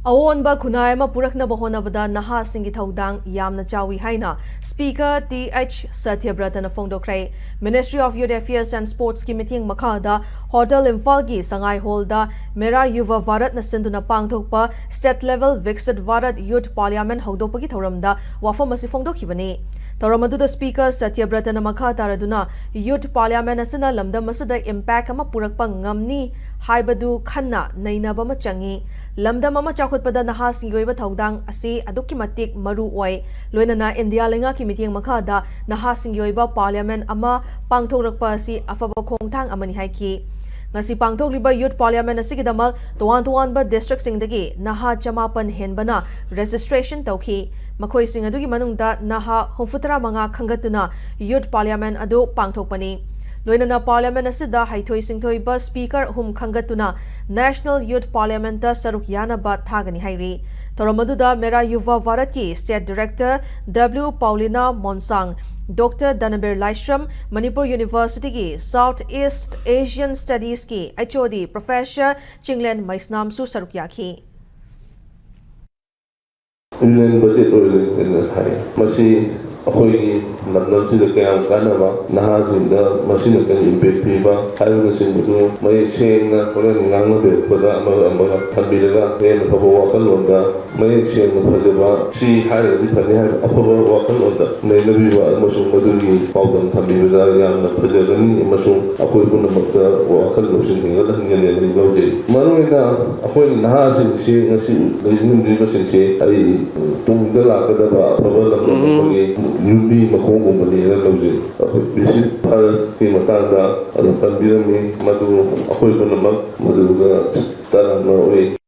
Aonba khunai ama puraknaba honabada naha singi thodang yamna chawi haina Speaker T.H. Satyabrata na phongdokrai Ministry of Youth Affairs and Sports ki meeting makhada Hotel Imphal gi Sangai Hall da Mera Yuva Bharat na sinduna pangthokpa State Level Viksit Bharat Youth Parliament hodopagi thoramda wafam asi phongdokhibani Toramadu Speaker Satyabrata na makha taraduna Youth Parliament asina lamdam masada impact ama purakpa ngamni haibadu khanna nainaba ma changi lamdam ama chakhutpada naha singoiba thodang asi adukki matik maru oi loinana India lenga ki meeting makhada naha singoiba parliament ama pangthorakpa asi afaba khongthang amani haiki ngasi pangthokliba youth parliament asigidamal towan ba district singdagi naha chamapan henbana registration tawki makhoi sing adugi manungda naha homfutra manga khangatuna youth parliament adu pangthokpani Loinana Parliament asida haithoi singthoi ba Speaker hum khangatuna National Youth Parliament da saruk yana ba thagani hairi Toramaduda Mera Yuva Bharat ki State Director W Paulina Monsang Dr Danabir Laishram Manipur University ki South East Asian Studies ki HOD Professor Chinglen Maisnam su saruk yakhi Union budget in Thai masi akhoi namnam si kaya kanaba nahasinda masina kan impact piba hayo sindu mai seng koren ngang be pada ama thabilaga en phabo wakal onda mai seng phajaba si hayo di phani hayo phabo wakal onda nei nabi wa masung maduni pawdam thabilaga yamna phajagani masung akhoi bunna makta wakal losin hinga ngene ni gaude maruina akhoi nahasin si ngasi lejin ni basin si ai tungda la kadaba phabo lam Yubi makongo manila lawje visit para ki matanda ano panbirami madu ako'y ko naman maduga tarang na